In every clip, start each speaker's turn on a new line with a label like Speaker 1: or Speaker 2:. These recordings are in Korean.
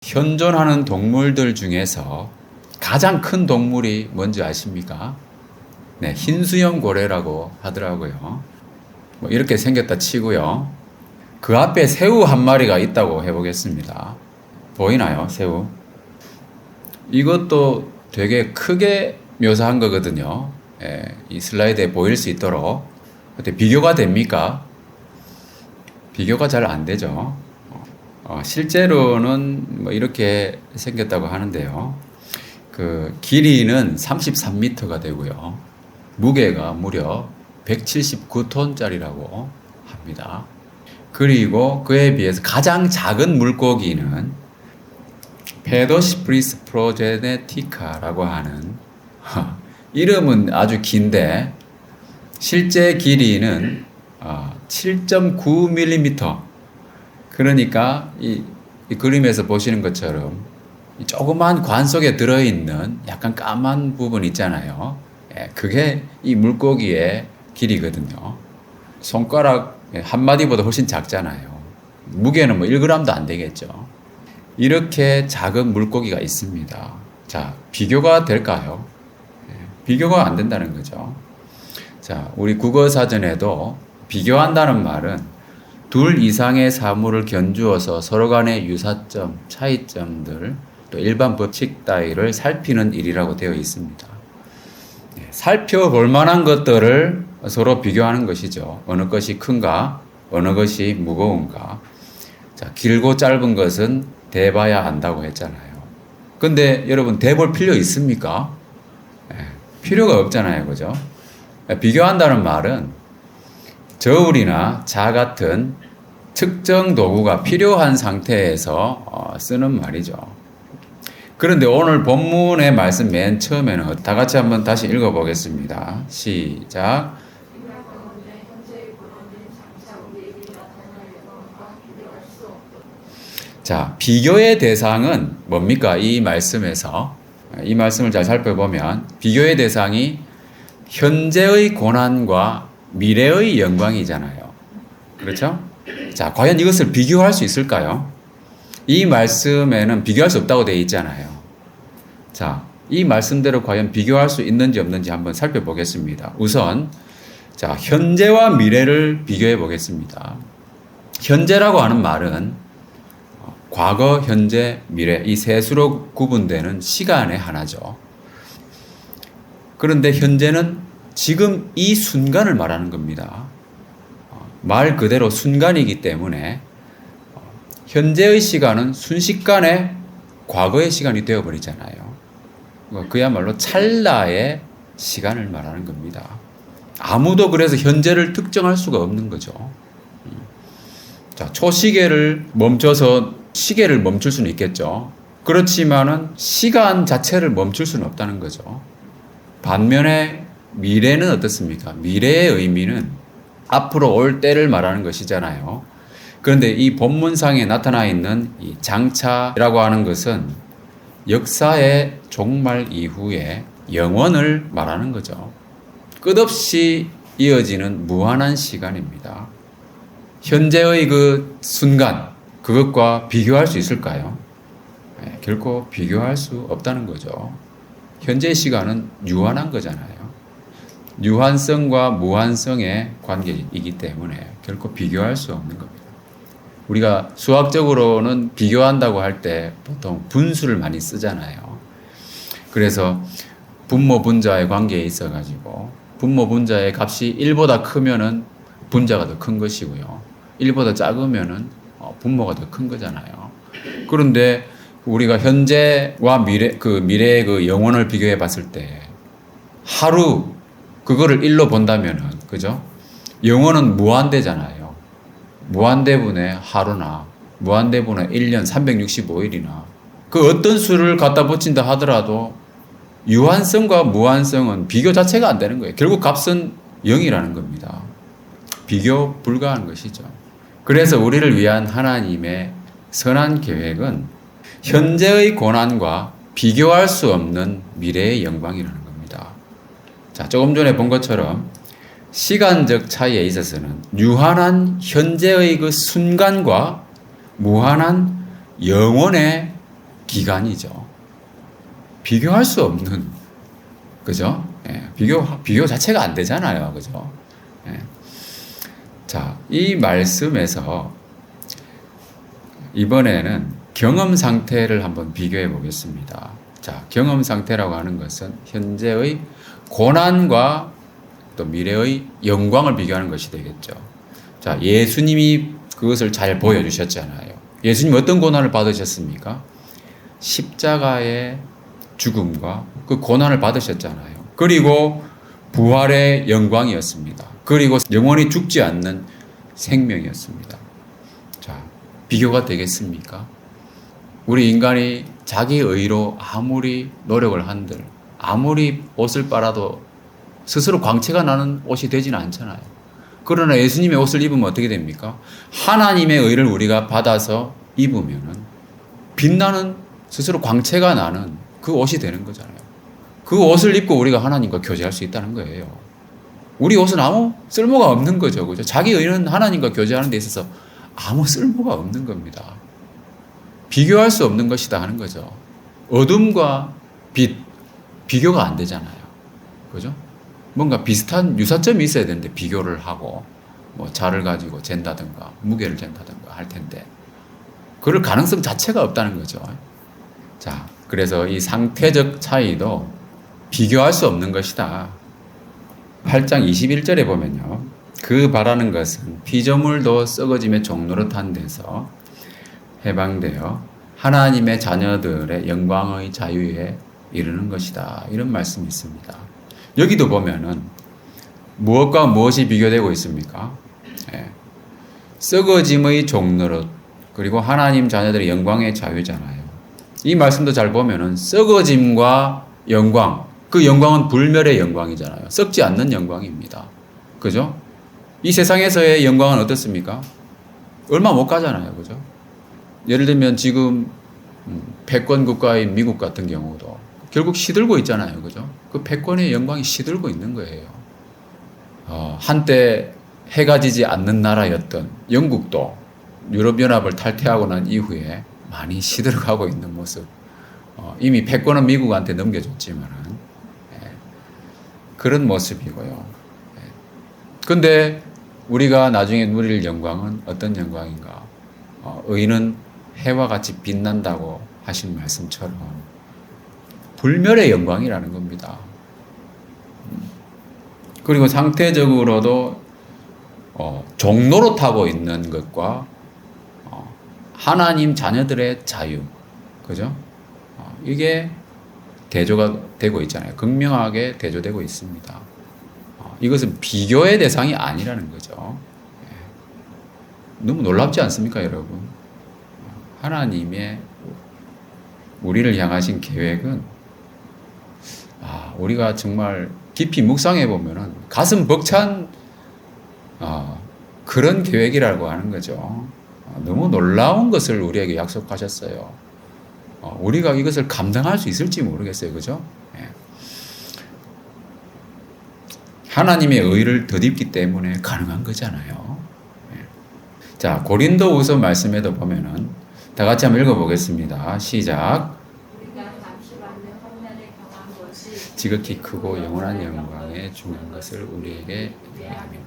Speaker 1: 현존하는 동물들 중에서 가장 큰 동물이 뭔지 아십니까? 네, 흰수염 고래라고 하더라고요. 뭐 이렇게 생겼다 치고요. 그 앞에 새우 한 마리가 있다고 해보겠습니다. 보이나요, 새우? 이것도 되게 크게 묘사한 거거든요. 예, 이 슬라이드에 보일 수 있도록. 근데 비교가 됩니까? 비교가 잘 안 되죠. 실제로는 뭐 이렇게 생겼다고 하는데요. 그 길이는 33m가 되고요. 무게가 무려 179톤짜리라고 합니다. 그리고 그에 비해서 가장 작은 물고기는 페도시프리스 프로제네티카라고 하는 이름은 아주 긴데 실제 길이는 7.9mm. 그러니까 이 그림에서 보시는 것처럼 이 조그만 관 속에 들어있는 약간 까만 부분 있잖아요. 그게 이 물고기의 길이거든요. 손가락 한 마디보다 훨씬 작잖아요. 무게는 뭐 1g도 안 되겠죠. 이렇게 작은 물고기가 있습니다. 자, 비교가 될까요? 비교가 안 된다는 거죠. 자, 우리 국어사전에도 비교한다는 말은 둘 이상의 사물을 견주어서 서로 간의 유사점, 차이점들, 또 일반 법칙 따위를 살피는 일이라고 되어 있습니다. 살펴볼 만한 것들을 서로 비교하는 것이죠. 어느 것이 큰가, 어느 것이 무거운가. 자, 길고 짧은 것은 대봐야 안다고 했잖아요. 근데 여러분, 대볼 필요 있습니까? 필요가 없잖아요. 그죠? 비교한다는 말은 저울이나 자 같은 특정 도구가 필요한 상태에서 쓰는 말이죠. 그런데 오늘 본문의 말씀 맨 처음에는 다 같이 한번 다시 읽어보겠습니다. 시작. 자, 비교의 대상은 뭡니까? 이 말씀에서 이 말씀을 잘 살펴보면 비교의 대상이 현재의 고난과 미래의 영광이잖아요. 그렇죠? 자, 과연 이것을 비교할 수 있을까요? 이 말씀에는 비교할 수 없다고 되어 있잖아요. 자, 이 말씀대로 과연 비교할 수 있는지 없는지 한번 살펴보겠습니다. 우선, 자, 현재와 미래를 비교해 보겠습니다. 현재라고 하는 말은 과거, 현재, 미래 이 세 수로 구분되는 시간의 하나죠. 그런데 현재는 지금 이 순간을 말하는 겁니다. 말 그대로 순간이기 때문에 현재의 시간은 순식간에 과거의 시간이 되어버리잖아요. 그야말로 찰나의 시간을 말하는 겁니다. 아무도 그래서 현재를 특정할 수가 없는 거죠. 자, 초시계를 멈춰서 시계를 멈출 수는 있겠죠. 그렇지만은 시간 자체를 멈출 수는 없다는 거죠. 반면에 미래는 어떻습니까? 미래의 의미는 앞으로 올 때를 말하는 것이잖아요. 그런데 이 본문상에 나타나 있는 이 장차라고 하는 것은 역사의 종말 이후에 영원을 말하는 거죠. 끝없이 이어지는 무한한 시간입니다. 현재의 그 순간, 그것과 비교할 수 있을까요? 결코 비교할 수 없다는 거죠. 현재의 시간은 유한한 거잖아요. 유한성과 무한성의 관계이기 때문에 결코 비교할 수 없는 겁니다. 우리가 수학적으로는 비교한다고 할 때 보통 분수를 많이 쓰잖아요. 그래서 분모 분자의 관계에 있어 가지고 분모 분자의 값이 1보다 크면은 분자가 더 큰 것이고요. 1보다 작으면은 분모가 더 큰 거잖아요. 그런데 우리가 현재와 미래의 그 영혼을 비교해 봤을 때 하루 그거를 1로 본다면은, 그죠? 영혼은 무한대잖아요. 무한대분의 하루나, 무한대분의 1년 365일이나, 그 어떤 수를 갖다 붙인다 하더라도, 유한성과 무한성은 비교 자체가 안 되는 거예요. 결국 값은 0이라는 겁니다. 비교 불가한 것이죠. 그래서 우리를 위한 하나님의 선한 계획은 현재의 고난과 비교할 수 없는 미래의 영광이라는 겁니다. 자, 조금 전에 본 것처럼 시간적 차이에 있어서는 유한한 현재의 그 순간과 무한한 영원의 기간이죠. 비교할 수 없는, 그죠? 예, 비교 자체가 안 되잖아요. 그죠? 예. 자, 이 말씀에서 이번에는 경험 상태를 한번 비교해 보겠습니다. 자, 경험 상태라고 하는 것은 현재의 고난과 또 미래의 영광을 비교하는 것이 되겠죠. 자, 예수님이 그것을 잘 보여주셨잖아요. 예수님 어떤 고난을 받으셨습니까? 십자가의 죽음과 그 고난을 받으셨잖아요. 그리고 부활의 영광이었습니다. 그리고 영원히 죽지 않는 생명이었습니다. 자, 비교가 되겠습니까? 우리 인간이 자기 의로 아무리 노력을 한들, 아무리 옷을 빨아도 스스로 광채가 나는 옷이 되지는 않잖아요. 그러나 예수님의 옷을 입으면 어떻게 됩니까? 하나님의 의를 우리가 받아서 입으면은 빛나는, 스스로 광채가 나는 그 옷이 되는 거잖아요. 그 옷을 입고 우리가 하나님과 교제할 수 있다는 거예요. 우리 옷은 아무 쓸모가 없는 거죠. 그죠? 자기 의는 하나님과 교제하는 데 있어서 아무 쓸모가 없는 겁니다. 비교할 수 없는 것이다 하는 거죠. 어둠과 빛, 비교가 안 되잖아요. 그죠? 뭔가 비슷한 유사점이 있어야 되는데 비교를 하고 뭐 자를 가지고 잰다든가 무게를 잰다든가 할 텐데 그럴 가능성 자체가 없다는 거죠. 자, 그래서 이 상태적 차이도 비교할 수 없는 것이다. 8장 21절에 보면요. 그 바라는 것은 피조물도 썩어짐의 종노릇한 데서 해방되어 하나님의 자녀들의 영광의 자유에 이르는 것이다. 이런 말씀이 있습니다. 여기도 보면은 무엇과 무엇이 비교되고 있습니까? 예. 썩어짐의 종노릇 그리고 하나님 자녀들의 영광의 자유잖아요. 이 말씀도 잘 보면은 썩어짐과 영광, 그 영광은 불멸의 영광이잖아요. 썩지 않는 영광입니다. 그죠? 이 세상에서의 영광은 어떻습니까? 얼마 못 가잖아요. 그죠? 예를 들면 지금 패권 국가인 미국 같은 경우도 결국 시들고 있잖아요. 그죠? 그 패권의 영광이 시들고 있는 거예요. 한때 해가 지지 않는 나라였던 영국도 유럽연합을 탈퇴하고 난 이후에 많이 시들어가고 있는 모습. 이미 패권은 미국한테 넘겨줬지만은 그런 모습이고요. 근데 우리가 나중에 누릴 영광은 어떤 영광인가? 의는 해와 같이 빛난다고 하신 말씀처럼 불멸의 영광이라는 겁니다. 그리고 상태적으로도 종노릇하고 있는 것과 하나님 자녀들의 자유, 그죠? 이게 대조가 되고 있잖아요. 극명하게 대조되고 있습니다. 이것은 비교의 대상이 아니라는 거죠. 너무 놀랍지 않습니까, 여러분? 하나님의 우리를 향하신 계획은 우리가 정말 깊이 묵상해 보면은 가슴 벅찬 그런 계획이라고 하는 거죠. 너무 놀라운 것을 우리에게 약속하셨어요. 우리가 이것을 감당할 수 있을지 모르겠어요. 그죠? 하나님의 의를 덧입기 때문에 가능한 거잖아요. 자, 고린도후서 말씀에도 보면은 다 같이 한번 읽어보겠습니다. 시작. 지극히 크고 영원한 영광에 중요한 것을 우리에게 얘기합니다.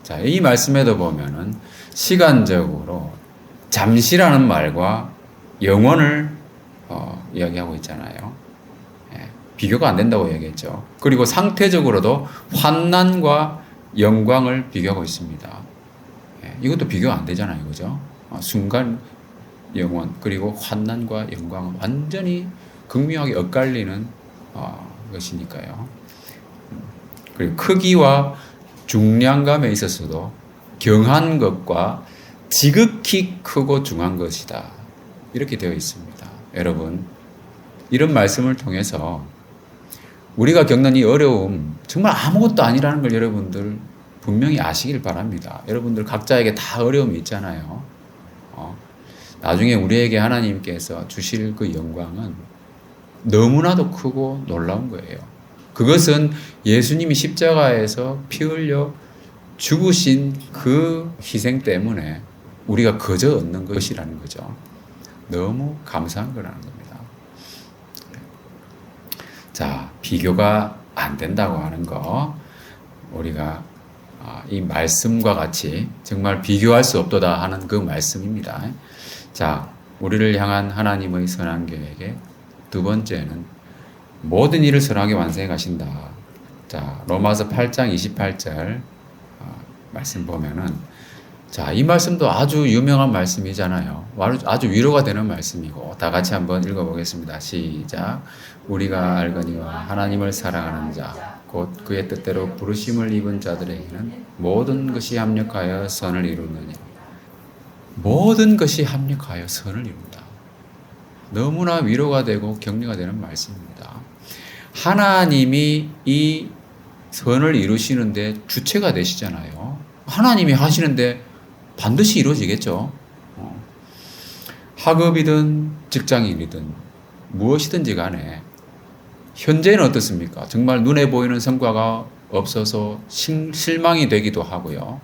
Speaker 1: 자, 이 말씀에도 보면은 시간적으로 잠시라는 말과 영원을 이야기하고 있잖아요. 비교가 안 된다고 얘기했죠. 그리고 상태적으로도 환난과 영광을 비교하고 있습니다. 이것도 비교 안 되잖아요. 그죠? 순간 영원 그리고 환난과 영광은 완전히 극명하게 엇갈리는 것이니까요. 그리고 크기와 중량감에 있어서도 경한 것과 지극히 크고 중한 것이다. 이렇게 되어 있습니다. 여러분, 이런 말씀을 통해서 우리가 겪는 이 어려움 정말 아무것도 아니라는 걸 여러분들 분명히 아시길 바랍니다. 여러분들 각자에게 다 어려움이 있잖아요. 나중에 우리에게 하나님께서 주실 그 영광은 너무나도 크고 놀라운 거예요. 그것은 예수님이 십자가에서 피 흘려 죽으신 그 희생 때문에 우리가 거저 얻는 것이라는 거죠. 너무 감사한 거라는 겁니다. 자, 비교가 안 된다고 하는 거 우리가 이 말씀과 같이 정말 비교할 수 없도다 하는 그 말씀입니다. 자, 우리를 향한 하나님의 선한 계획의 두 번째는 모든 일을 선하게 완성해 가신다. 자, 로마서 8장 28절 말씀 보면은, 자, 이 말씀도 아주 유명한 말씀이잖아요. 아주 위로가 되는 말씀이고, 다 같이 한번 읽어보겠습니다. 시작. 우리가 알거니와 하나님을 사랑하는 자, 곧 그의 뜻대로 부르심을 입은 자들에게는 모든 것이 합력하여 선을 이루느니라. 모든 것이 합력하여 선을 이룬다. 너무나 위로가 되고 격려가 되는 말씀입니다. 하나님이 이 선을 이루시는데 주체가 되시잖아요. 하나님이 하시는데 반드시 이루어지겠죠. 학업이든 직장인이든 무엇이든지 간에 현재는 어떻습니까? 정말 눈에 보이는 성과가 없어서 실망이 되기도 하고요.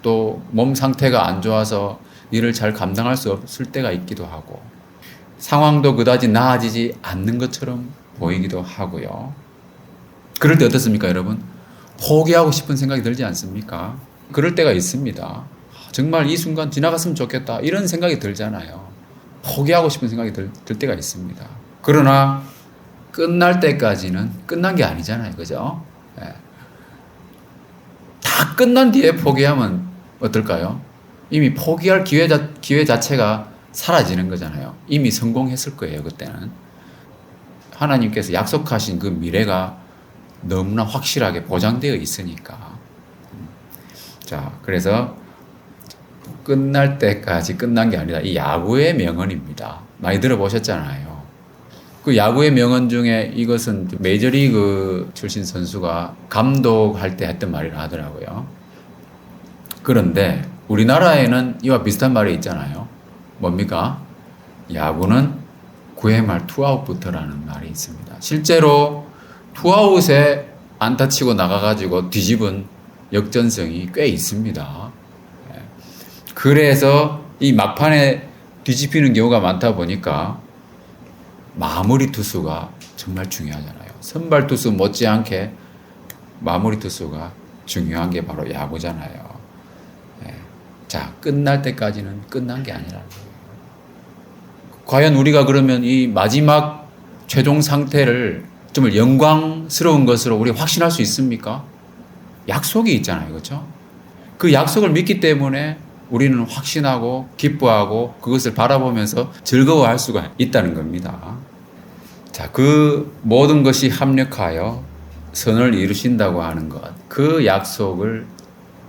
Speaker 1: 또 몸 상태가 안 좋아서 일을 잘 감당할 수 없을 때가 있기도 하고, 상황도 그다지 나아지지 않는 것처럼 보이기도 하고요. 그럴 때 어떻습니까, 여러분? 포기하고 싶은 생각이 들지 않습니까? 그럴 때가 있습니다. 정말 이 순간 지나갔으면 좋겠다, 이런 생각이 들잖아요. 포기하고 싶은 생각이 들 때가 있습니다. 그러나 끝날 때까지는 끝난 게 아니잖아요. 그죠? 네. 다 끝난 뒤에 포기하면 어떨까요? 이미 포기할 기회 자체가 사라지는 거잖아요. 이미 성공했을 거예요, 그때는. 하나님께서 약속하신 그 미래가 너무나 확실하게 보장되어 있으니까. 자, 그래서 끝날 때까지 끝난 게 아니라 이 야구의 명언입니다. 많이 들어보셨잖아요. 그 야구의 명언 중에 이것은 메이저리그 출신 선수가 감독할 때 했던 말이라 하더라고요. 그런데 우리나라에는 이와 비슷한 말이 있잖아요. 뭡니까? 야구는 9회 말 투아웃부터라는 말이 있습니다. 실제로 투아웃에 안타 치고 나가가지고 뒤집은 역전성이 꽤 있습니다. 그래서 이 막판에 뒤집히는 경우가 많다 보니까 마무리 투수가 정말 중요하잖아요. 선발 투수 못지않게 마무리 투수가 중요한 게 바로 야구잖아요. 자, 끝날 때까지는 끝난 게 아니라는 거예요. 과연 우리가 그러면 이 마지막 최종 상태를 정말 영광스러운 것으로 우리 확신할 수 있습니까? 약속이 있잖아요. 그렇죠? 그 약속을 믿기 때문에 우리는 확신하고 기뻐하고 그것을 바라보면서 즐거워할 수가 있다는 겁니다. 자, 그 모든 것이 합력하여 선을 이루신다고 하는 것, 그 약속을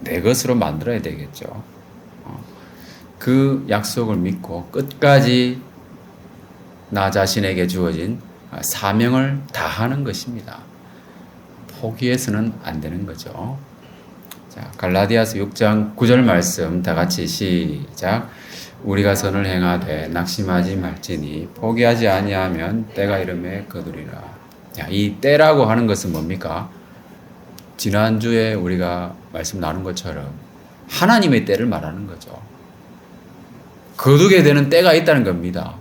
Speaker 1: 내 것으로 만들어야 되겠죠. 그 약속을 믿고 끝까지 나 자신에게 주어진 사명을 다하는 것입니다. 포기해서는 안 되는 거죠. 자, 갈라디아서 6장 9절 말씀 다 같이 시작. 우리가 선을 행하되 낙심하지 말지니 포기하지 아니하면 때가 이름에 거두리라. 자, 이 때라고 하는 것은 뭡니까? 지난주에 우리가 말씀 나눈 것처럼 하나님의 때를 말하는 거죠. 거두게 되는 때가 있다는 겁니다.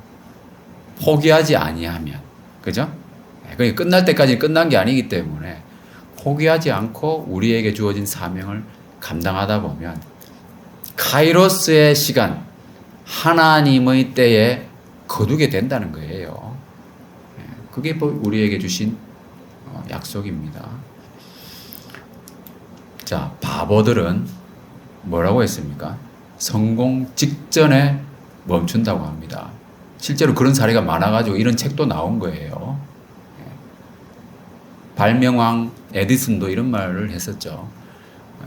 Speaker 1: 포기하지 아니하면. 그죠? 그게 끝날 때까지 끝난 게 아니기 때문에 포기하지 않고 우리에게 주어진 사명을 감당하다 보면 카이로스의 시간, 하나님의 때에 거두게 된다는 거예요. 그게 우리에게 주신 약속입니다. 자, 바보들은 뭐라고 했습니까? 성공 직전에 멈춘다고 합니다. 실제로 그런 사례가 많아가지고 이런 책도 나온 거예요. 발명왕 에디슨도 이런 말을 했었죠.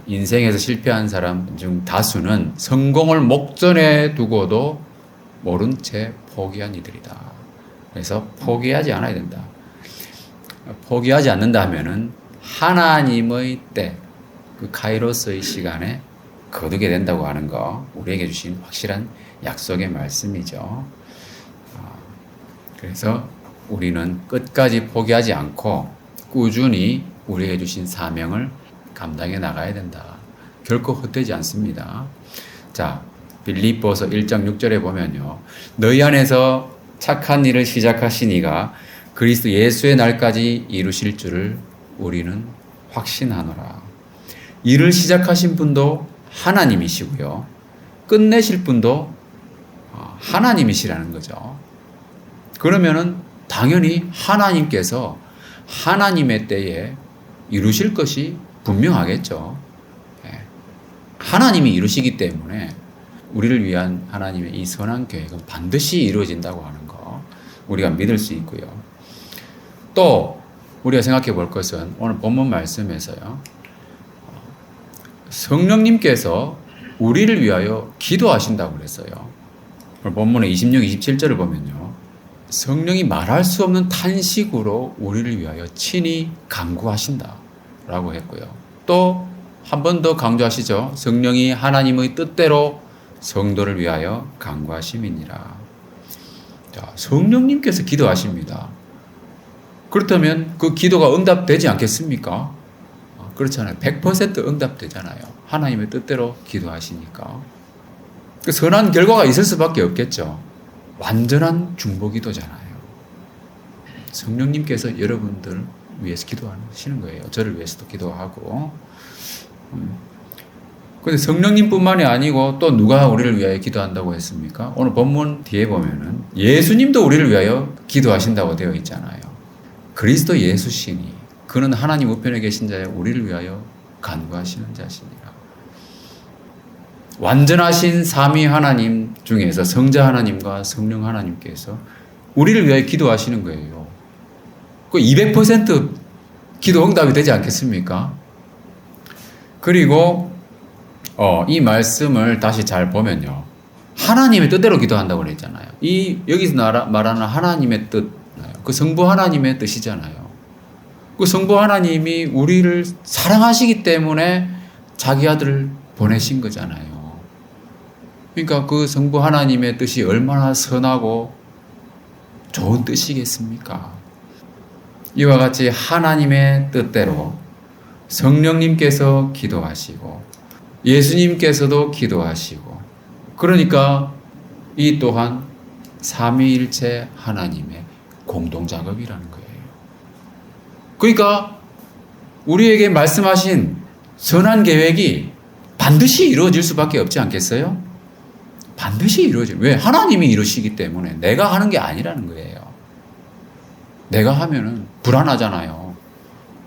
Speaker 1: 인생에서 실패한 사람 중 다수는 성공을 목전에 두고도 모른 채 포기한 이들이다. 그래서 포기하지 않아야 된다. 포기하지 않는다 하면은 하나님의 때, 그 카이로스의 시간에 거두게 된다고 하는 거, 우리에게 주신 확실한 약속의 말씀이죠. 그래서 우리는 끝까지 포기하지 않고 꾸준히 우리에게 주신 사명을 감당해 나가야 된다. 결코 헛되지 않습니다. 자, 빌립보서 1장 6절에 보면요. 너희 안에서 착한 일을 시작하신 이가 그리스도 예수의 날까지 이루실 줄을 우리는 확신하노라. 일을 시작하신 분도 하나님이시고요. 끝내실 분도 하나님이시라는 거죠. 그러면은 당연히 하나님께서 하나님의 때에 이루실 것이 분명하겠죠. 하나님이 이루시기 때문에 우리를 위한 하나님의 이 선한 계획은 반드시 이루어진다고 하는 거 우리가 믿을 수 있고요. 또 우리가 생각해 볼 것은 오늘 본문 말씀에서요. 성령님께서 우리를 위하여 기도하신다고 그랬어요. 본문의 26, 27절을 보면요. 성령이 말할 수 없는 탄식으로 우리를 위하여 친히 간구하신다 라고 했고요. 또 한 번 더 강조하시죠. 성령이 하나님의 뜻대로 성도를 위하여 간구하심이니라. 자, 성령님께서 기도하십니다. 그렇다면 그 기도가 응답되지 않겠습니까? 그렇잖아요. 100% 응답되잖아요. 하나님의 뜻대로 기도하시니까. 그 선한 결과가 있을 수밖에 없겠죠. 완전한 중보기도잖아요. 성령님께서 여러분들 위해서 기도하시는 거예요. 저를 위해서도 기도하고. 근데 성령님뿐만이 아니고 또 누가 우리를 위하여 기도한다고 했습니까? 오늘 본문 뒤에 보면은 예수님도 우리를 위하여 기도하신다고 되어 있잖아요. 그리스도 예수시니 그는 하나님 우편에 계신 자여 우리를 위하여 간구하시는 자시니라. 완전하신 삼위 하나님 중에서 성자 하나님과 성령 하나님께서 우리를 위하여 기도하시는 거예요. 그 200% 기도 응답이 되지 않겠습니까? 그리고 이 말씀을 다시 잘 보면요. 하나님의 뜻대로 기도한다고 그랬잖아요. 여기서 말하는 하나님의 뜻, 그 성부 하나님의 뜻이잖아요. 그 성부 하나님이 우리를 사랑하시기 때문에 자기 아들을 보내신 거잖아요. 그러니까 그 성부 하나님의 뜻이 얼마나 선하고 좋은 뜻이겠습니까? 이와 같이 하나님의 뜻대로 성령님께서 기도하시고 예수님께서도 기도하시고 그러니까 이 또한 삼위일체 하나님의 공동작업이라는 거예요. 그러니까 우리에게 말씀하신 선한 계획이 반드시 이루어질 수밖에 없지 않겠어요? 반드시 왜? 하나님이 이루시기 때문에 내가 하는 게 아니라는 거예요. 내가 하면은 불안하잖아요.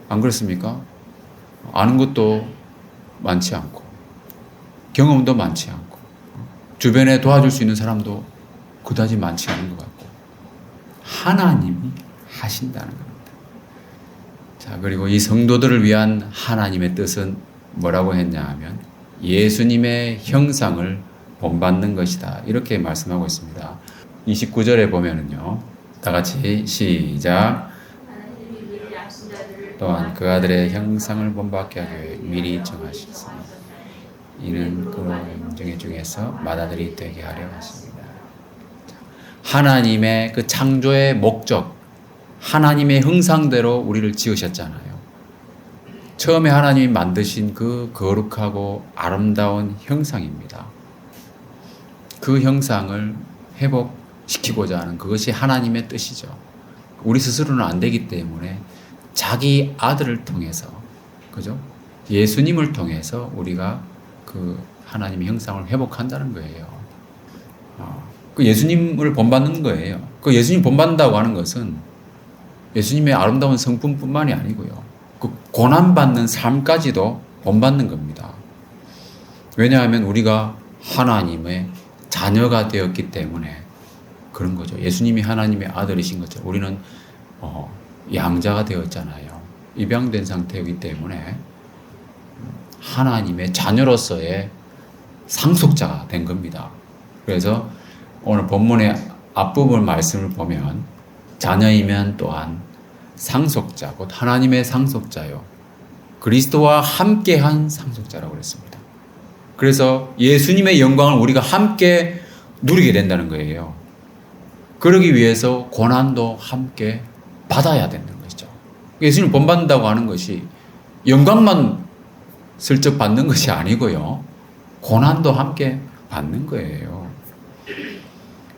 Speaker 1: 안 그렇습니까? 아는 것도 많지 않고 경험도 많지 않고 주변에 도와줄 수 있는 사람도 그다지 많지 않은 것 같고 하나님이 하신다는 겁니다. 자, 그리고 이 성도들을 위한 하나님의 뜻은 뭐라고 했냐 하면 예수님의 형상을 본받는 것이다. 이렇게 말씀하고 있습니다. 29절에 보면은요. 다 같이 시작. 또한 그 아들의 형상을 본받게 하기 미리 정하셨으니 이는 그 영적 중에서 맏아들이 되게 하려 하십니다. 하나님의 그 창조의 목적, 하나님의 형상대로 우리를 지으셨잖아요. 처음에 하나님이 만드신 그 거룩하고 아름다운 형상입니다. 그 형상을 회복시키고자 하는 그것이 하나님의 뜻이죠. 우리 스스로는 안 되기 때문에 자기 아들을 통해서, 그죠? 예수님을 통해서 우리가 그 하나님의 형상을 회복한다는 거예요. 그 예수님을 본받는 거예요. 그 예수님 본받는다고 하는 것은 예수님의 아름다운 성품뿐만이 아니고요. 그 고난받는 삶까지도 본받는 겁니다. 왜냐하면 우리가 하나님의 자녀가 되었기 때문에 그런 거죠. 예수님이 하나님의 아들이신 것처럼 우리는 양자가 되었잖아요. 입양된 상태이기 때문에 하나님의 자녀로서의 상속자가 된 겁니다. 그래서 오늘 본문의 앞부분 말씀을 보면 자녀이면 또한 상속자, 곧 하나님의 상속자요. 그리스도와 함께한 상속자라고 그랬습니다. 그래서 예수님의 영광을 우리가 함께 누리게 된다는 거예요. 그러기 위해서 고난도 함께 받아야 되는 것이죠. 예수님을 본받는다고 하는 것이 영광만 슬쩍 받는 것이 아니고요. 고난도 함께 받는 거예요.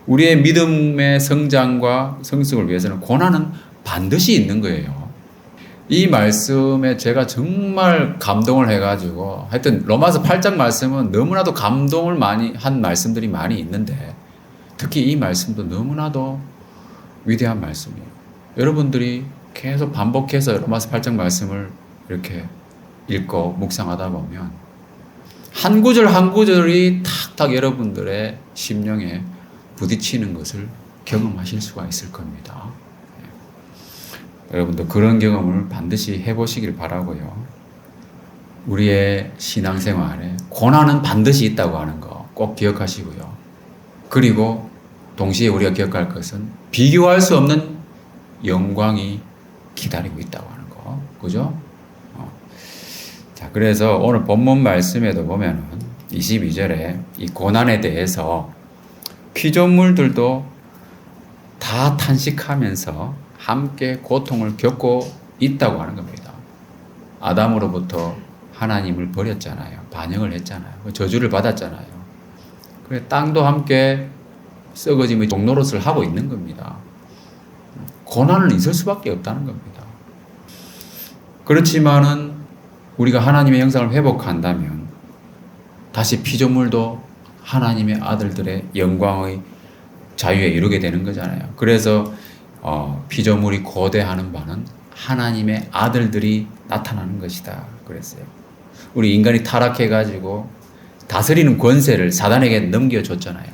Speaker 1: 우리의 믿음의 성장과 성숙을 위해서는 고난은 반드시 있는 거예요. 이 말씀에 제가 정말 감동을 해가지고, 하여튼 로마서 8장 말씀은 너무나도 감동을 많이 한 말씀들이 많이 있는데, 특히 이 말씀도 너무나도 위대한 말씀이에요. 여러분들이 계속 반복해서 로마서 8장 말씀을 이렇게 읽고 묵상하다 보면 한 구절 한 구절이 탁탁 여러분들의 심령에 부딪히는 것을 경험하실 수가 있을 겁니다. 여러분도 그런 경험을 반드시 해보시길 바라고요. 우리의 신앙생활에 고난은 반드시 있다고 하는 거 꼭 기억하시고요. 그리고 동시에 우리가 기억할 것은 비교할 수 없는 영광이 기다리고 있다고 하는 거. 그죠? 자, 그래서 오늘 본문 말씀에도 보면은 22절에 이 고난에 대해서 피조물들도 다 탄식하면서 함께 고통을 겪고 있다고 하는 겁니다. 아담으로부터 하나님을 버렸잖아요. 반역을 했잖아요. 저주를 받았잖아요. 그래 땅도 함께 썩어짐의 종노릇을 하고 있는 겁니다. 고난은 있을 수밖에 없다는 겁니다. 그렇지만은 우리가 하나님의 형상을 회복한다면 다시 피조물도 하나님의 아들들의 영광의 자유에 이르게 되는 거잖아요. 그래서 피조물이 고대하는 바는 하나님의 아들들이 나타나는 것이다 그랬어요. 우리 인간이 타락해가지고 다스리는 권세를 사단에게 넘겨줬잖아요.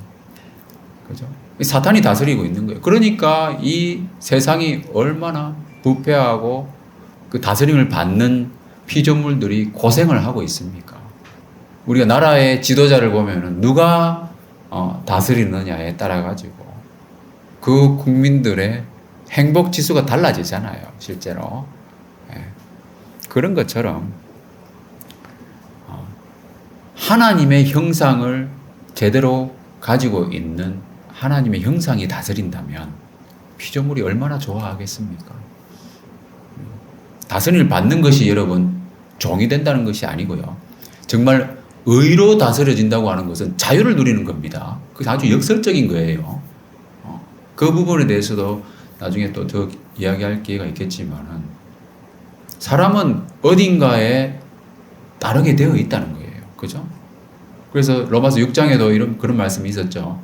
Speaker 1: 그죠? 사탄이 다스리고 있는 거예요. 그러니까 이 세상이 얼마나 부패하고 그 다스림을 받는 피조물들이 고생을 하고 있습니까? 우리가 나라의 지도자를 보면은 누가 다스리느냐에 따라 가지고 그 국민들의 행복 지수가 달라지잖아요, 실제로. 예. 그런 것처럼 하나님의 형상을 제대로 가지고 있는 하나님의 형상이 다스린다면 피조물이 얼마나 좋아하겠습니까? 다스림을 받는 것이 여러분 종이 된다는 것이 아니고요. 정말 의로 다스려진다고 하는 것은 자유를 누리는 겁니다. 그게 아주 역설적인 거예요. 그 부분에 대해서도 나중에 또 더 이야기할 기회가 있겠지만은 사람은 어딘가에 따르게 되어 있다는 거예요. 그죠? 그래서 로마서 6장에도 그런 말씀이 있었죠.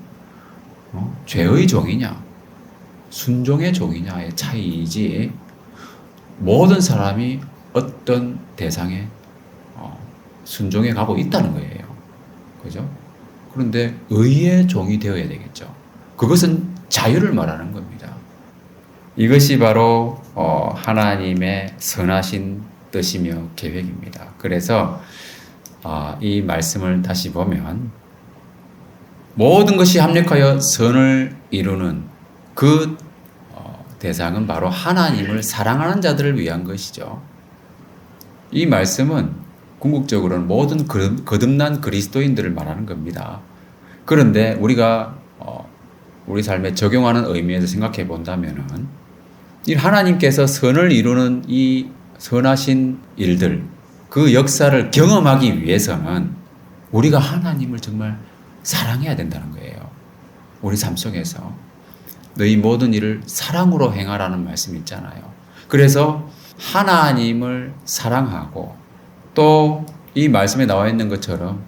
Speaker 1: 죄의 종이냐, 순종의 종이냐의 차이이지 모든 사람이 어떤 대상에 순종해 가고 있다는 거예요. 그죠? 그런데 의의 종이 되어야 되겠죠. 그것은 자유를 말하는 겁니다. 이것이 바로 하나님의 선하신 뜻이며 계획입니다. 그래서 이 말씀을 다시 보면 모든 것이 합력하여 선을 이루는 그 대상은 바로 하나님을 사랑하는 자들을 위한 것이죠. 이 말씀은 궁극적으로는 모든 거듭난 그리스도인들을 말하는 겁니다. 그런데 우리가 우리 삶에 적용하는 의미에서 생각해 본다면은 이 하나님께서 선을 이루는 이 선하신 일들, 그 역사를 경험하기 위해서는 우리가 하나님을 정말 사랑해야 된다는 거예요. 우리 삶 속에서. 너희 모든 일을 사랑으로 행하라는 말씀이 있잖아요. 그래서 하나님을 사랑하고 또 이 말씀에 나와 있는 것처럼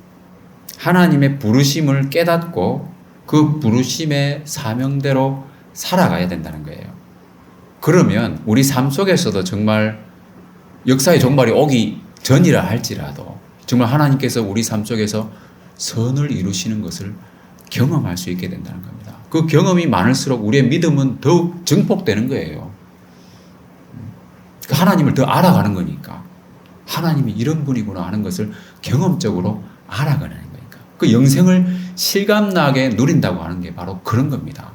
Speaker 1: 하나님의 부르심을 깨닫고 그 부르심의 사명대로 살아가야 된다는 거예요. 그러면 우리 삶 속에서도 정말 역사의 종말이 오기 전이라 할지라도 정말 하나님께서 우리 삶 속에서 선을 이루시는 것을 경험할 수 있게 된다는 겁니다. 그 경험이 많을수록 우리의 믿음은 더욱 증폭되는 거예요. 하나님을 더 알아가는 거니까. 하나님이 이런 분이구나 하는 것을 경험적으로 알아가는 거니까. 그 영생을 실감나게 누린다고 하는 게 바로 그런 겁니다.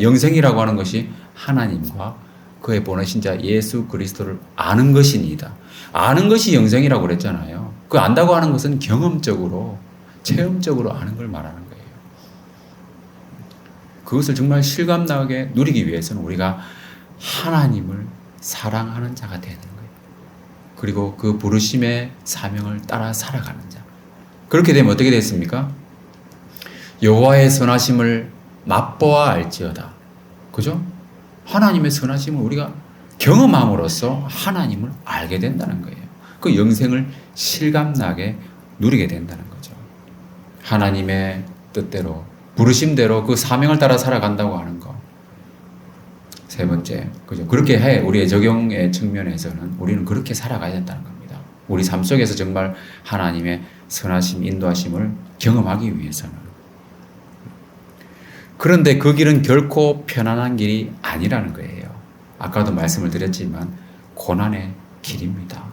Speaker 1: 영생이라고 하는 것이 하나님과 그의 보내신 자 예수 그리스도를 아는 것이니이다. 아는 것이 영생이라고 그랬잖아요. 그 안다고 하는 것은 경험적으로, 체험적으로 아는 걸 말하는 거예요. 그것을 정말 실감나게 누리기 위해서는 우리가 하나님을 사랑하는 자가 되는 거예요. 그리고 그 부르심의 사명을 따라 살아가는 자. 그렇게 되면 어떻게 됐습니까? 여호와의 선하심을 맛보아 알지어다. 그죠? 하나님의 선하심을 우리가 경험함으로써 하나님을 알게 된다는 거예요. 그 영생을 실감나게 누리게 된다는 거죠. 하나님의 뜻대로, 부르심대로 그 사명을 따라 살아간다고 하는 거. 세 번째, 그죠? 그렇게 해. 우리의 적용의 측면에서는 우리는 그렇게 살아가야 된다는 겁니다. 우리 삶 속에서 정말 하나님의 선하심, 인도하심을 경험하기 위해서는. 그런데 그 길은 결코 편안한 길이 아니라는 거예요. 아까도 말씀을 드렸지만 고난의 길입니다.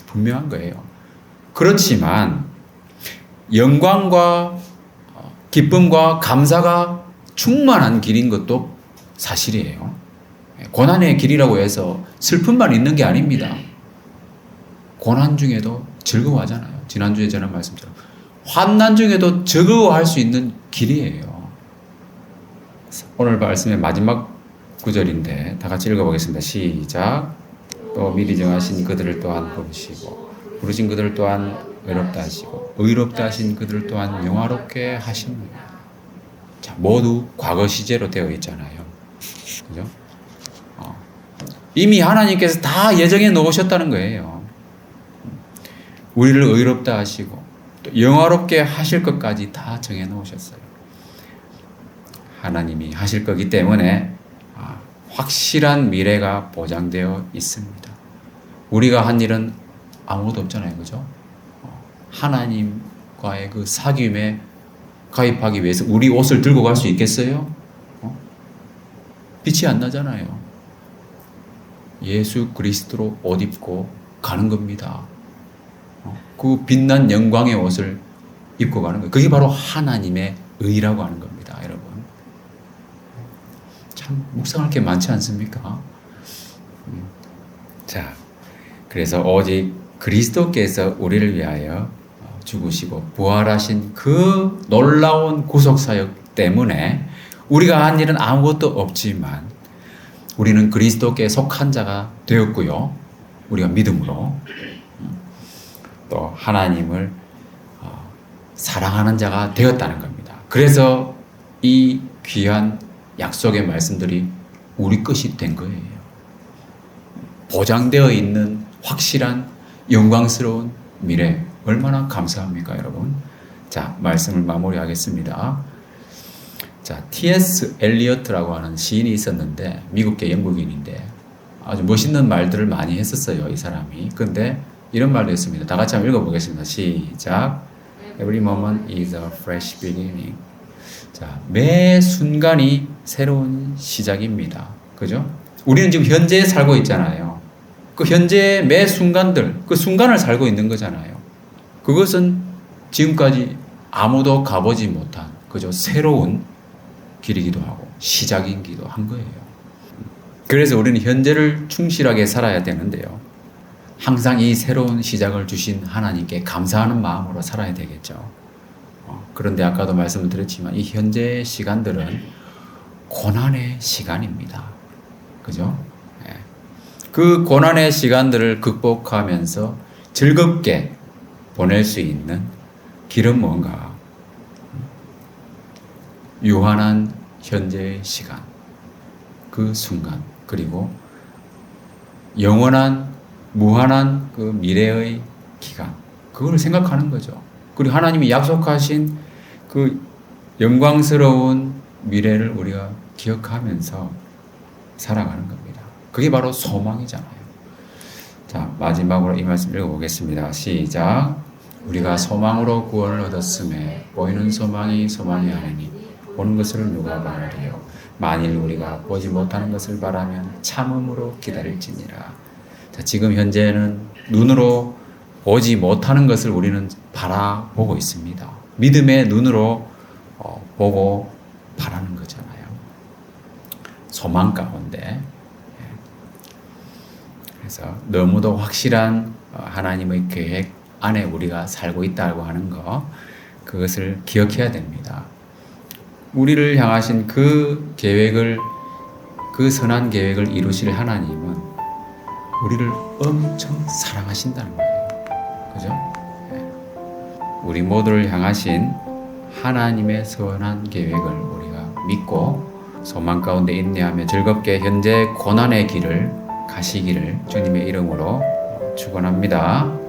Speaker 1: 분명한 거예요. 그렇지만 영광과 기쁨과 감사가 충만한 길인 것도 사실이에요. 고난의 길이라고 해서 슬픔만 있는 게 아닙니다. 고난 중에도 즐거워하잖아요. 지난주에 저는 말씀드렸죠. 환난 중에도 즐거워할 수 있는 길이에요. 오늘 말씀의 마지막 구절인데 다 같이 읽어보겠습니다. 시작. 또 미리 정하신 그들을 또한 부르시고 부르신 그들을 또한 외롭다 하시고 의롭다 하신 그들을 또한 영화롭게 하십니다. 자, 모두 과거 시제로 되어 있잖아요. 그죠? 이미 하나님께서 다 예정해 놓으셨다는 거예요. 우리를 의롭다 하시고 또 영화롭게 하실 것까지 다 정해 놓으셨어요. 하나님이 하실 거기 때문에 확실한 미래가 보장되어 있습니다. 우리가 한 일은 아무것도 없잖아요. 그죠? 하나님과의 그 사귐에 가입하기 위해서 우리 옷을 들고 갈 수 있겠어요? 빛이 안 나잖아요. 예수 그리스도로 옷 입고 가는 겁니다. 그 빛난 영광의 옷을 입고 가는 거예요. 그게 바로 하나님의 의라고 하는 겁니다. 여러분. 참 묵상할 게 많지 않습니까? 자, 그래서 오직 그리스도께서 우리를 위하여 죽으시고 부활하신 그 놀라운 구속사역 때문에 우리가 한 일은 아무것도 없지만 우리는 그리스도께 속한 자가 되었고요. 우리가 믿음으로 또 하나님을 사랑하는 자가 되었다는 겁니다. 그래서 이 귀한 약속의 말씀들이 우리 것이 된 거예요. 보장되어 있는 확실한 영광스러운 미래. 얼마나 감사합니까, 여러분? 자, 말씀을 마무리하겠습니다. 자, T.S. 엘리어트라고 하는 시인이 있었는데 미국계 영국인인데 아주 멋있는 말들을 많이 했었어요, 이 사람이. 근데 이런 말도 했습니다. 다 같이 한번 읽어보겠습니다. 시작. Every moment is a fresh beginning. 자, 매 순간이 새로운 시작입니다. 그죠? 우리는 지금 현재에 살고 있잖아요. 그 현재의 매 순간들, 그 순간을 살고 있는 거잖아요. 그것은 지금까지 아무도 가보지 못한, 그죠? 새로운 길이기도 하고, 시작이기도 한 거예요. 그래서 우리는 현재를 충실하게 살아야 되는데요. 항상 이 새로운 시작을 주신 하나님께 감사하는 마음으로 살아야 되겠죠. 그런데 아까도 말씀을 드렸지만 이 현재의 시간들은 고난의 시간입니다. 그죠? 그 고난의 시간들을 극복하면서 즐겁게 보낼 수 있는 길은 뭔가? 유한한 현재의 시간, 그 순간, 그리고 영원한 무한한 그 미래의 기간, 그걸 생각하는 거죠. 그리고 하나님이 약속하신 그 영광스러운 미래를 우리가 기억하면서 살아가는 겁니다. 그게 바로 소망이잖아요. 자, 마지막으로 이 말씀 읽어보겠습니다. 시작. 우리가 소망으로 구원을 얻었음에 보이는 소망이 소망이 아니니 보는 것을 누가 바라리요. 만일 우리가 보지 못하는 것을 바라면 참음으로 기다릴지니라. 자, 지금 현재는 눈으로 보지 못하는 것을 우리는 바라보고 있습니다. 믿음의 눈으로 보고 바라는 거잖아요. 소망 가운데. 그래서 너무도 확실한 하나님의 계획 안에 우리가 살고 있다고 하는 거, 그것을 기억해야 됩니다. 우리를 향하신 그 계획을, 그 선한 계획을 이루실 하나님은 우리를 엄청 사랑하신다는 거예요. 그죠? 우리 모두를 향하신 하나님의 선한 계획을 우리가 믿고 소망 가운데 인내하며 즐겁게 현재 고난의 길을 가시기를 주님의 이름으로 축원합니다.